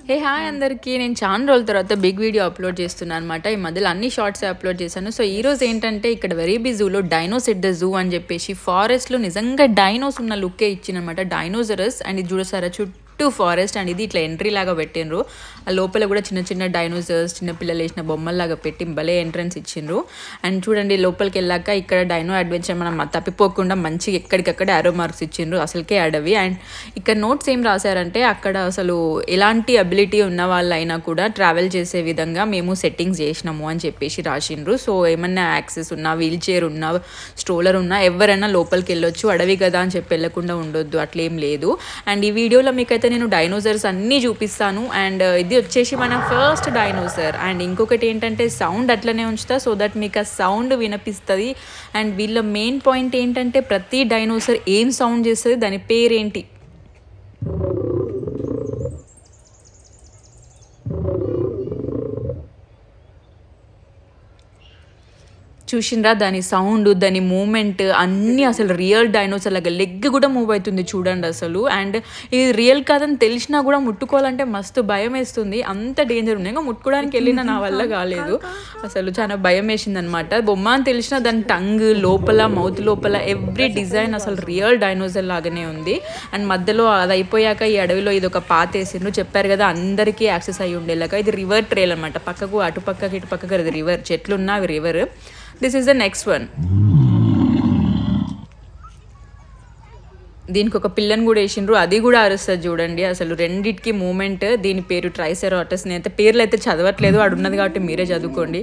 Hey hi అందరికీ నేను చాలా రోజుల తర్వాత బిగ్ వీడియో అప్లోడ్ చేస్తున్నాను అనమాట. ఈ మధ్యలో అన్ని షార్ట్స్ అప్లోడ్ చేశాను. సో ఈ రోజు ఏంటంటే ఇక్కడ వెరీబీ జూలో డైనోస్ ఎట్ ద జూ అని చెప్పేసి ఫారెస్ట్లో నిజంగా డైనోస్ ఉన్న లుక్కే ఇచ్చిందనమాట. డైనోసరస్ అండ్ ఇది చూడసారా చుట్టూ ఫారెస్ట్ అండ్ ఇది ఇట్లా ఎంట్రీ లాగా పెట్టిండ్రు. ఆ లోపల కూడా చిన్న చిన్న డైనోసర్స్ చిన్న పిల్లలు వేసిన బొమ్మల్లాగా పెట్టి భలే ఎంట్రన్స్ ఇచ్చిండ్రు. అండ్ చూడండి లోపలికి వెళ్ళాక ఇక్కడ డైనో అడ్వెంచర్ మనం తప్పిపోకుండా మంచిగా ఎక్కడికక్కడ ఆరో మార్క్స్ ఇచ్చిండ్రు. అసలుకే అడవి. అండ్ ఇక్కడ నోట్స్ ఏం రాశారంటే అక్కడ అసలు ఎలాంటి అబిలిటీ ఉన్న వాళ్ళైనా కూడా ట్రావెల్ చేసే విధంగా మేము సెట్టింగ్స్ చేసినాము అని చెప్పేసి రాసిండ్రు. సో ఏమన్నా యాక్సెస్ ఉన్నా వీల్ చైర్ ఉన్నా స్ట్రోలర్ ఉన్నా ఎవరైనా లోపలికి వెళ్ళొచ్చు, అడవి కదా అని చెప్పి వెళ్ళకుండా ఉండొద్దు, అట్లేం లేదు. అండ్ ఈ వీడియోలో మీకైతే నేను డైనోసర్స్ అన్నీ చూపిస్తాను. అండ్ ఇది వచ్చేసి మన ఫస్ట్ డైనోసర్. అండ్ ఇంకొకటి ఏంటంటే సౌండ్ అట్లనే ఉంచుతా సో దట్ మీకు ఆ సౌండ్ వినిపిస్తుంది. అండ్ వీళ్ళ మెయిన్ పాయింట్ ఏంటంటే ప్రతి డైనోసర్ ఏం సౌండ్ చేస్తుంది, దాని పేరేంటి. చూసిండ్రా దాని సౌండ్, దాని మూమెంట్ అన్నీ అసలు రియల్ డైనోసర్ లాగా. లెగ్ కూడా మూవ్ అవుతుంది చూడండి అసలు. అండ్ ఇది రియల్ కాదని తెలిసినా కూడా ముట్టుకోవాలంటే మస్తు భయం వేస్తుంది, అంత డేంజర్ ఉన్నాయి. ఇంకా ముట్టుకోవడానికి వెళ్ళినా నా వల్ల కాలేదు, అసలు చాలా భయం వేసింది అనమాట. బొమ్మ అని తెలిసినా దాని టంగ్ లోపల మౌత్ లోపల ఎవ్రీ డిజైన్ అసలు రియల్ డైనోసర్ లాగానే ఉంది. అండ్ మధ్యలో అది అయిపోయాక ఈ అడవిలో ఇది ఒక పాత వేసిండ్రు. చెప్పారు కదా అందరికీ యాక్సెస్ అయ్యి ఉండేలాగా. ఇది రివర్ ట్రైల్ అనమాట. పక్కకు అటు పక్కకి ఇటు పక్కకి అది రివర్, చెట్లున్నా అవి river. This is the next one. దీనికి ఒక పిల్లని కూడా వేసిండ్రు, అది కూడా అరుస్తుంది చూడండి. అసలు రెండిటికి మూమెంట్. దీని పేరు ట్రైసెరాటస్. నేనైతే పేర్లు అయితే చదవట్లేదు, అడు ఉన్నది కాబట్టి మీరే చదువుకోండి.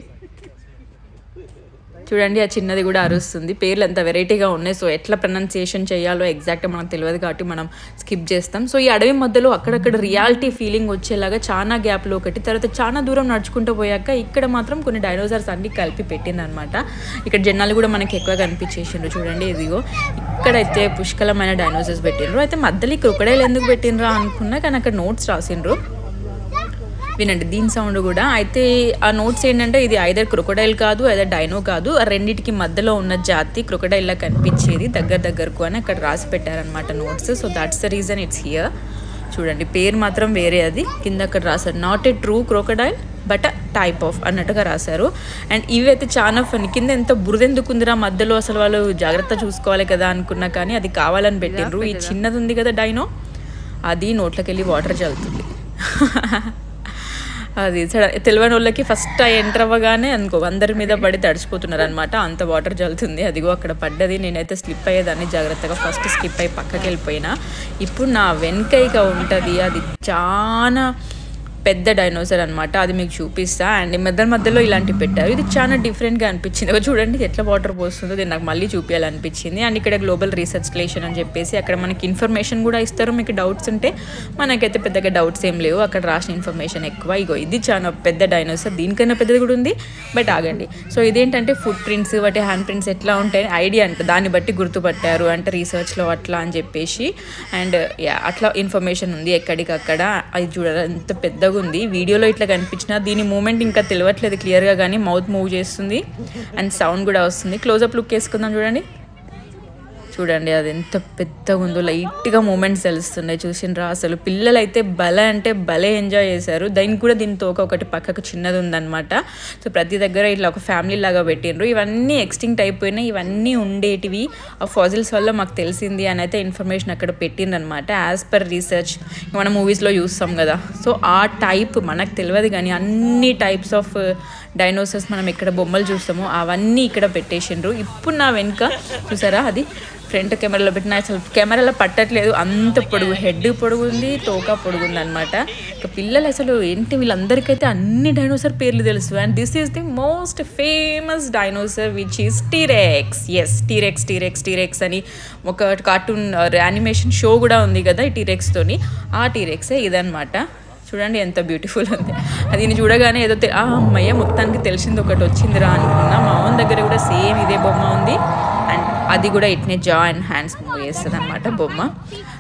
చూడండి ఆ చిన్నది కూడా అరుస్తుంది. పేర్లు ఎంత వెరైటీగా ఉన్నాయి. సో ఎట్లా ప్రొనౌన్సియేషన్ చేయాలో ఎగ్జాక్ట్గా మనకు తెలియదు కాబట్టి మనం స్కిప్ చేస్తాం. సో ఈ అడవి మధ్యలో అక్కడక్కడ రియాలిటీ ఫీలింగ్ వచ్చేలాగా చాలా గ్యాప్లో ఒకటి, తర్వాత చాలా దూరం నడుచుకుంటూ పోయాక ఇక్కడ మాత్రం కొన్ని డైనోసార్స్ అన్ని కలిపి పెట్టిందనమాట. ఇక్కడ జనాలు కూడా మనకి ఎక్కువ కనిపించేసిండ్రు చూడండి. ఇదిగో ఇక్కడైతే పుష్కలమైన డైనోసార్స్ పెట్టిండ్రు. అయితే మధ్యలో క్రొకడైల్ ఎందుకు పెట్టినరా అనుకున్నా, కానీ అక్కడ నోట్స్ రాసిండ్రు. వినండి దీని సౌండ్ కూడా. అయితే ఆ నోట్స్ ఏంటంటే ఇది ఐదర్ క్రొకడైల్ కాదు ఐదర్ డైనో కాదు, ఆ రెండింటికి మధ్యలో ఉన్న జాతి క్రొకడైల్లా కనిపించేది దగ్గరకు అని అక్కడ రాసి పెట్టారనమాట notes. So that's the reason it's here. చూడండి పేరు మాత్రం వేరే, అది కింద అక్కడ రాశారు not a true crocodile but type of అన్నట్టుగా రాశారు. అండ్ ఇవి అయితే చాలా ఫన్. కింద ఎంత బురదెందుకుందిరా మధ్యలో, అసలు వాళ్ళు జాగ్రత్త చూసుకోవాలి కదా అనుకున్నా కానీ అది కావాలని పెట్టిండ్రు. ఈ చిన్నది ఉంది కదా డైనో, అది నోట్లోకి వెళ్ళి వాటర్ చల్లుతుంది. అది తెలియని వాళ్ళకి ఫస్ట్ ఎంటర్ అవ్వగానే అనుకో అందరి మీద పడి తడిచిపోతున్నారు అనమాట, అంత వాటర్ జల్లుతుంది. అదిగో అక్కడ పడ్డది. నేనైతే స్లిప్ అయ్యేదాన్ని జాగ్రత్తగా, ఫస్ట్ స్కిప్ అయ్యి పక్కకి వెళ్ళిపోయినా. ఇప్పుడు నా వెనకైగా ఉంటుంది, అది చాలా పెద్ద డైనోసర్ అనమాట, అది మీకు చూపిస్తా. అండ్ మధ్యలో ఇలాంటివి పెట్టారు, ఇది చాలా డిఫరెంట్గా అనిపించింది. చూడండి ఎట్లా వాటర్ పోస్తుందో, దీన్ని నాకు మళ్ళీ చూపించాలనిపించింది. అండ్ ఇక్కడ గ్లోబల్ రీసెర్చ్ స్టేషన్ అని చెప్పేసి అక్కడ మనకి ఇన్ఫర్మేషన్ కూడా ఇస్తారు. మీకు డౌట్స్ ఉంటే, మనకైతే పెద్దగా డౌట్స్ ఏం లేవు, అక్కడ రాసిన ఇన్ఫర్మేషన్ ఎక్కువ. ఇగో ఇది చాలా పెద్ద డైనోసర్, దీనికన్నా పెద్దది కూడా ఉంది. బట్ ఆగండి, సో ఇదేంటంటే ఫుట్ ప్రింట్స్ వాటి హ్యాండ్ ప్రింట్స్ ఎట్లా ఉంటాయని ఐడియా అంటే దాన్ని బట్టి గుర్తుపట్టారు అంటే రీసెర్చ్లో అట్లా అని చెప్పేసి. అండ్ అట్లా ఇన్ఫర్మేషన్ ఉంది ఎక్కడికక్కడ. అది చూడాలి ఎంత పెద్ద ఉంది. వీడియోలో ఇట్లా కనిపించిన దీని మూమెంట్ ఇంకా తెలియట్లేదు క్లియర్గా, కానీ మౌత్ మూవ్ చేస్తుంది అండ్ సౌండ్ కూడా వస్తుంది. క్లోజప్ లుక్ వేసుకుందాం చూడండి అది ఎంత పెద్దగా ఉందో. లైట్గా మూమెంట్స్ తెలుస్తున్నాయి చూసిండ్రా. అసలు పిల్లలు అయితే భలే అంటే భలే ఎంజాయ్ చేశారు. దీని తోక ఒకటి పక్కకు చిన్నది ఉందన్నమాట. సో ప్రతి దగ్గర ఇట్లా ఒక ఫ్యామిలీ లాగా పెట్టిండ్రు. ఇవన్నీ ఎక్స్టింక్ట్ అయిపోయినాయి, ఇవన్నీ ఉండేటివి ఆ ఫాజిల్స్ వల్ల మాకు తెలిసింది అని అయితే ఇన్ఫర్మేషన్ అక్కడ పెట్టిందనమాట. యాజ్ పర్ రీసెర్చ్ మనం మూవీస్లో చూస్తాం కదా, సో ఆ టైప్ మనకు తెలియదు కానీ అన్ని టైప్స్ ఆఫ్ డైనోసర్స్ మనం ఎక్కడ బొమ్మలు చూస్తామో అవన్నీ ఇక్కడ పెట్టేసిండ్రు. ఇప్పుడు నా వెనుక చూసారా, అది ఫ్రంట్ కెమెరాలో పెట్టిన అసలు కెమెరాలో పట్టట్లేదు, అంత పొడుగు, హెడ్ పొడుగు ఉంది, తోక పొడుగు ఉంది అనమాట. ఇక పిల్లలు అసలు ఏంటి వీళ్ళందరికైతే అన్ని డైనోసర్ పేర్లు తెలుసు. And this is the most famous dinosaur which is T rex. Yes T rex అని ఒక కార్టూన్ యానిమేషన్ షో కూడా ఉంది కదా ఈ టీరెక్స్తోని, ఆ టీరెక్సే ఇదనమాట. చూడండి ఎంత బ్యూటిఫుల్ ఉంది. అది చూడగానే ఏదో అమ్మయ్య మొత్తానికి తెలిసింది ఒకటి వచ్చిందిరా అనుకున్నా. మా ఓన్ దగ్గర కూడా సేమ్ ఇదే బొమ్మ ఉంది. అండ్ అది కూడా ఇట్నే జా అండ్ హ్యాండ్స్ మూవ్ చేస్తుంది అనమాట బొమ్మ.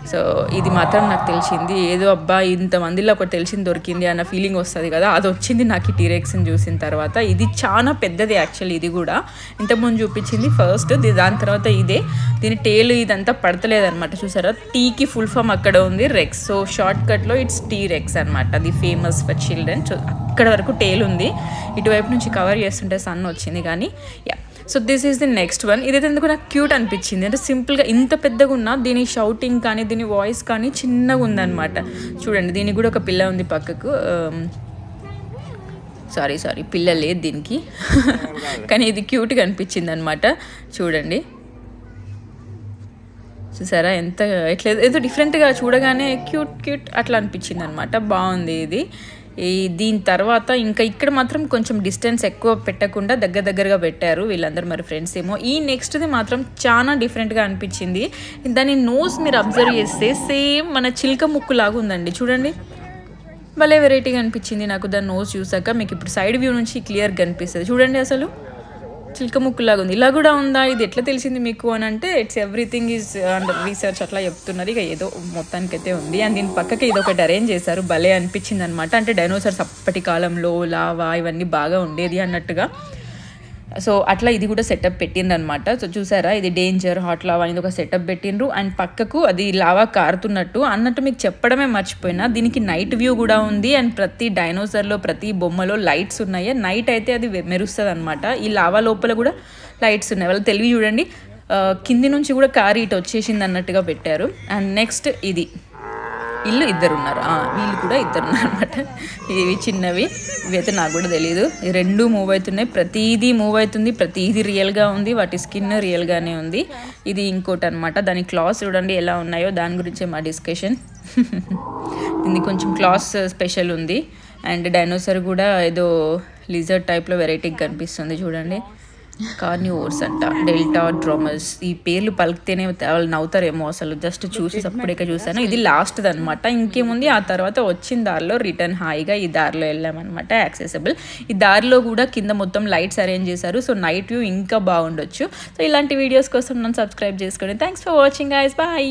సో ఇది మాత్రం నాకు తెలిసింది, ఏదో అబ్బా ఇంతమందిలో ఒకటి తెలిసింది దొరికింది అన్న ఫీలింగ్ వస్తుంది కదా, అది వచ్చింది నాకు ఈ టీరెక్స్ని చూసిన తర్వాత. ఇది చాలా పెద్దది యాక్చువల్లీ, ఇది కూడా ఇంతకుముందు చూపించింది ఫస్ట్, దాని తర్వాత ఇదే. దీని టేల్ ఇదంతా పడతలేదన్నమాట, చూసారా, టీకి ఫుల్ ఫామ్ అక్కడ ఉంది, రెక్స్. సో షార్ట్ కట్లో ఇట్స్ టీ రెక్స్ అనమాట, అది ఫేమస్ ఫర్ చిల్డ్రన్. సో అక్కడ వరకు టేల్ ఉంది, ఇటువైపు నుంచి కవర్ చేస్తుంటే సన్ వచ్చింది కానీ yeah. So this is the next one. ఇదైతే ఎందుకు నాకు క్యూట్ అనిపించింది, అంటే సింపుల్గా ఇంత పెద్దగా ఉన్నా దీని షౌటింగ్ కానీ దీని వాయిస్ కానీ చిన్నగా ఉందన్నమాట. చూడండి, దీనికి కూడా ఒక పిల్ల ఉంది పక్కకు, సారీ పిల్ల లేదు దీనికి కానీ ఇది క్యూట్గా అనిపించింది అనమాట. చూడండి, చూసారా ఎంత ఎట్లా ఏదో డిఫరెంట్గా చూడగానే క్యూట్ అట్లా అనిపించింది అనమాట. బాగుంది ఇది. దీని తర్వాత ఇంకా ఇక్కడ మాత్రం కొంచెం డిస్టెన్స్ ఎక్కువ పెట్టకుండా దగ్గరగా పెట్టారు వీళ్ళందరూ, మరి ఫ్రెండ్స్ ఏమో. ఈ నెక్స్ట్ది మాత్రం చాలా డిఫరెంట్గా అనిపించింది. దాని నోస్ మీరు అబ్జర్వ్ చేస్తే సేమ్ మన చిలుక ముక్కు లాగా ఉందండి, చూడండి, భలే వెరైటీగా అనిపించింది నాకు దాని నోస్ చూసాక. మీకు ఇప్పుడు సైడ్ వ్యూ నుంచి క్లియర్గా కనిపిస్తుంది, చూడండి, అసలు చిలుక ముక్కులాగా ఉంది. ఇలా కూడా ఉందా, ఇది ఎట్లా తెలిసింది మీకు అని అంటే it's everything is under research అట్లా చెప్తున్నారు. ఇక ఏదో మొత్తానికైతే ఉంది. అండ్ దీని పక్కకి ఇది ఒకటి అరేంజ్ చేశారు, భలే అనిపించింది అనమాట. అంటే డైనోసార్స్ అప్పటి కాలంలో లావా ఇవన్నీ బాగా ఉండేది అన్నట్టుగా. సో అట్లా ఇది కూడా సెటప్ పెట్టిండ్రు అనమాట. సో చూసారా, ఇది డేంజర్ హాట్ లావా అనేది ఒక సెటప్ పెట్టిండ్రు. అండ్ పక్కకు అది లావా కారుతున్నట్టు అన్నట్టు మీకు చెప్పడమే మర్చిపోయినా, దీనికి నైట్ వ్యూ కూడా ఉంది. అండ్ ప్రతి డైనోసార్లో ప్రతి బొమ్మలో లైట్స్ ఉన్నాయి, నైట్ అయితే అది మెరుస్తుంది అనమాట. ఈ లావా లోపల కూడా లైట్స్ ఉన్నాయి, వాళ్ళ తెలివి చూడండి. కింది నుంచి కూడా కారు ఇటు వచ్చేసింది అన్నట్టుగా పెట్టారు. అండ్ నెక్స్ట్ ఇది ఇల్లు ఇద్దరు ఉన్నారు, వీళ్ళు కూడా ఇద్దరు ఉన్నారు అనమాట. ఇవి చిన్నవి, ఇవైతే నాకు కూడా తెలియదు. ఈ రెండు మూవ్ అవుతున్నాయి, ప్రతిదీ మూవ్ అవుతుంది, ప్రతిదీ రియల్గా ఉంది, వాటి స్కిన్ రియల్గానే ఉంది. ఇది ఇంకోటి అనమాట, దాని క్లాస్ చూడండి ఎలా ఉన్నాయో, దాని గురించే మా డిస్కషన్. ఇది కొంచెం క్లాస్ స్పెషల్ ఉంది. అండ్ డైనోసార్ కూడా ఏదో లిజర్డ్ టైప్లో వెరైటీగా కనిపిస్తుంది, చూడండి. కార్నివోర్స్ అంట, డెల్టా డ్రోమస్, ఈ పేర్లు పలికితేనే వాళ్ళు నవ్వుతారేమో అసలు. జస్ట్ చూసి అప్పుడేక చూసాను. ఇది లాస్ట్ది అనమాట, ఇంకేముంది. ఆ తర్వాత వచ్చిన దారిలో రిటర్న్ హాయిగా ఈ దారిలో వెళ్ళామన్నమాట, యాక్సెసిబుల్. ఈ దారిలో కూడా కింద మొత్తం లైట్స్ అరేంజ్ చేశారు, సో నైట్ వ్యూ ఇంకా బాగుండొచ్చు. సో ఇలాంటి వీడియోస్ కోసం నన్ను సబ్స్క్రైబ్ చేసుకోండి. Thanks for watching guys, bye.